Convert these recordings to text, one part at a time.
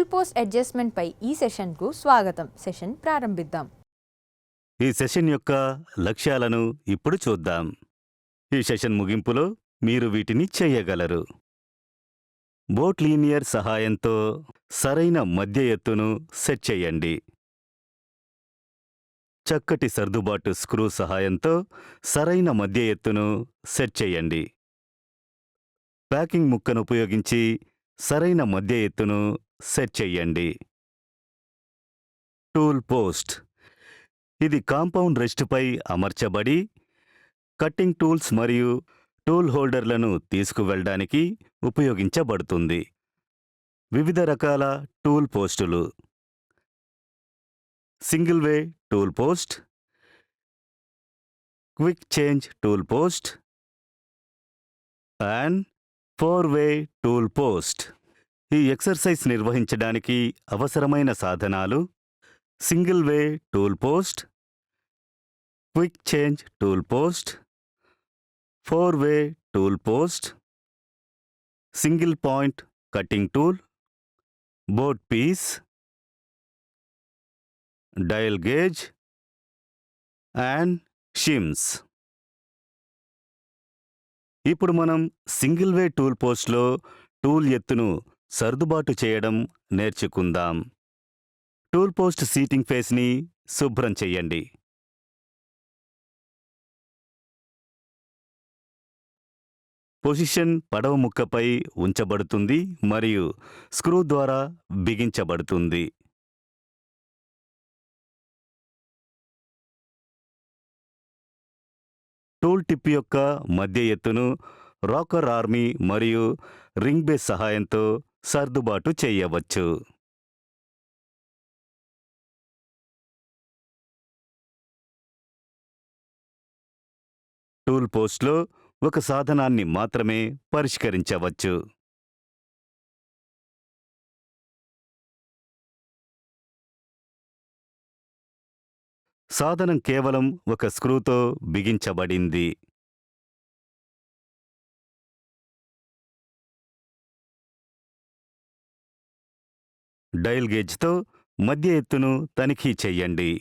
Tool post adjustment పై ఈ సెషన్కు స్వాగతం. సెషన్ ప్రారంభిద్దాం. ఈ సెషన్ యొక్క లక్ష్యాలను ఇప్పుడు చూద్దాం. ఈ సెషన్ ముగింపులో మీరు వీటిని చేయగలరు. బోట్ లీనియర్ సహాయంతో సరైన మధ్య ఎత్తును సెట్ చేయండి. చక్కటి సర్దుబాటు స్క్రూ సహాయంతో సరైన మధ్య ఎత్తును సెట్ చేయండి. ప్యాకింగ్ ముక్కను ఉపయోగించి సరైన మధ్య ఎత్తును సెట్ చేయండి. టూల్ పోస్ట్ ఇది కాంపౌండ్ రెస్ట్పై అమర్చబడి కట్టింగ్ టూల్స్ మరియు టూల్ హోల్డర్లను తీసుకువెళ్ళడానికి ఉపయోగించబడుతుంది. వివిధ రకాల టూల్ పోస్టులు: single way tool post, quick change tool post and 4-వే టూల్ పోస్ట్. ఈ ఎక్సర్సైజ్ నిర్వహించడానికి అవసరమైన సాధనాలు: single way tool post, quick change tool post, 4-వే tool post, single point cutting tool, boat piece, dial gauge and shims. ఇప్పుడు మనం single way tool పోస్ట్లో tool ఎత్తును సర్దుబాటు చేయడం నేర్చుకుందాం. టూల్ పోస్ట్ సీటింగ్ ఫేస్ని శుభ్రం చెయ్యండి. పొజిషన్ పడవ ముక్కపై ఉంచబడుతుంది మరియు స్క్రూ ద్వారా బిగించబడుతుంది. టూల్ టిప్ యొక్క మధ్య ఎత్తును రాకర్ ఆర్మీ మరియు రింగ్ బేస్ సహాయంతో సర్దుబాటు చేయవచ్చు. టూల్ పోస్ట్లో ఒక సాధనాన్ని మాత్రమే పరిష్కరించవచ్చు. సాధనం కేవలం ఒక స్క్రూతో బిగించబడింది. డయల్ గేజ్తో మధ్య ఎత్తును తనిఖీ చెయ్యండి.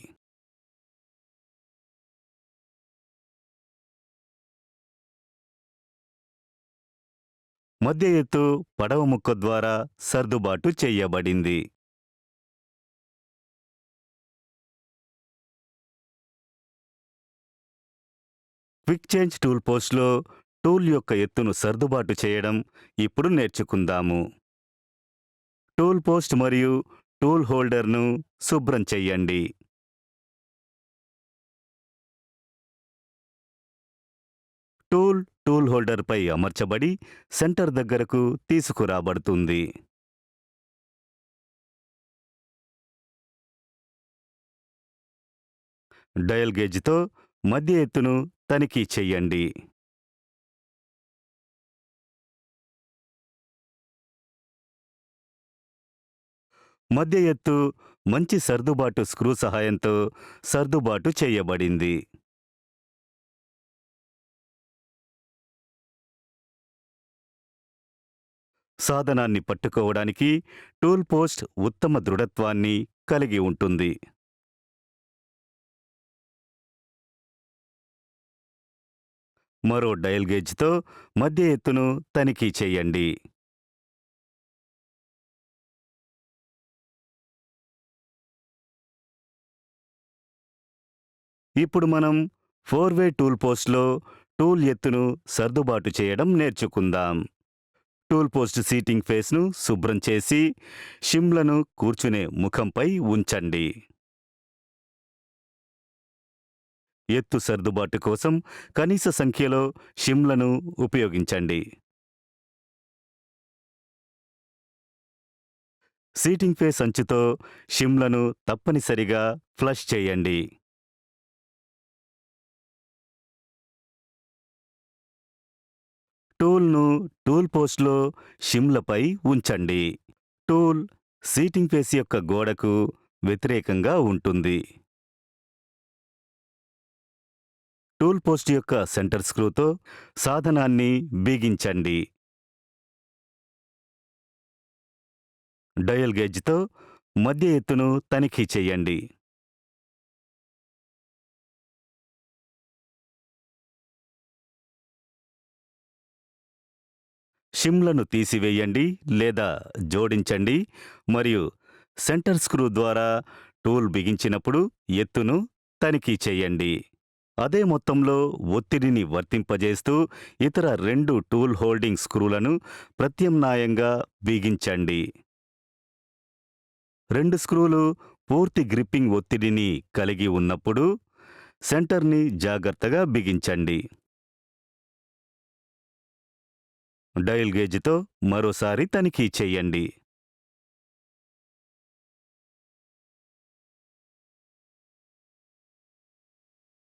మధ్య ఎత్తు పడవ ముక్క ద్వారా సర్దుబాటు చెయ్యబడింది. క్విక్ చేంజ్ టూల్ పోస్ట్లో టూల్ యొక్క ఎత్తును సర్దుబాటు చేయడం ఇప్పుడు నేర్చుకుందాము. టూల్ పోస్ట్ మరియు టూల్ హోల్డర్ను శుభ్రం చెయ్యండి. టూల్ హోల్డర్పై అమర్చబడి సెంటర్ దగ్గరకు తీసుకురాబడుతుంది. డయల్ గేజ్తో మధ్య ఎత్తును తనిఖీ చెయ్యండి. మధ్య ఎత్తు మంచి సర్దుబాటు స్క్రూ సహాయంతో సర్దుబాటు చేయబడింది. సాధనాన్ని పట్టుకోవడానికి టూల్ పోస్ట్ ఉత్తమ దృఢత్వాన్ని కలిగి ఉంటుంది. మరో డయల్ గేజ్తో మధ్య ఎత్తును తనిఖీ చేయండి. ఇప్పుడు మనం 4-వే టూల్ పోస్ట్లో టూల్ ఎత్తును సర్దుబాటు చేయడం నేర్చుకుందాం. టూల్ పోస్ట్ సీటింగ్ ఫేస్ను శుభ్రం చేసి షిమ్లను కూర్చునే ముఖంపై ఉంచండి. ఎత్తు సర్దుబాటు కోసం కనీస సంఖ్యలో షిమ్లను ఉపయోగించండి. సీటింగ్ ఫేస్ అంచుతో షిమ్లను తప్పనిసరిగా ఫ్లష్ చేయండి. టూల్ను టూల్ పోస్ట్లో షిమ్లపై ఉంచండి. టూల్ సీటింగ్ ఫేస్ యొక్క గోడకు వ్యతిరేకంగా ఉంటుంది. టూల్ పోస్ట్ యొక్క సెంటర్ స్క్రూతో సాధనాన్ని బిగించండి. డయల్ గేజ్తో మధ్య ఎత్తును తనిఖీ చేయండి. షిమ్లను తీసివేయండి లేదా జోడించండి మరియు సెంటర్ స్క్రూ ద్వారా టూల్ బిగించినప్పుడు ఎత్తును తనిఖీ చేయండి. అదే మొత్తంలో ఒత్తిడిని వర్తింపజేస్తూ ఇతర 2 టూల్ హోల్డింగ్ స్క్రూలను ప్రత్యామ్నాయంగా బిగించండి. 2 స్క్రూలు పూర్తి గ్రిప్పింగ్ ఒత్తిడిని కలిగి ఉన్నప్పుడు సెంటర్ని జాగ్రత్తగా బిగించండి. డయల్ గేజ్తో మరోసారి తనిఖీ చేయండి.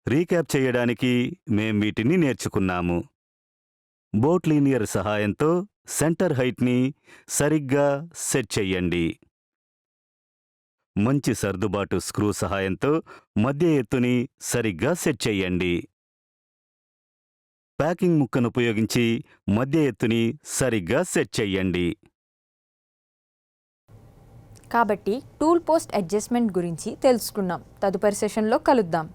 రీక్యాప్ చేయడానికి మేం వీటిని నేర్చుకున్నాము. బోట్ లీనియర్ సహాయంతో సెంటర్ హైట్ని సరిగ్గా సెట్ చెయ్యండి. మంచి సర్దుబాటు స్క్రూ సహాయంతో మధ్య ఎత్తుని సరిగ్గా సెట్ చెయ్యండి. ప్యాకింగ్ ముక్కను ఉపయోగించి మధ్య ఎత్తుని సరిగ్గా సెట్ చెయ్యండి. కాబట్టి టూల్ పోస్ట్ అడ్జస్ట్మెంట్ గురించి తెలుసుకున్నాం. తదుపరి సెషన్లో కలుద్దాం.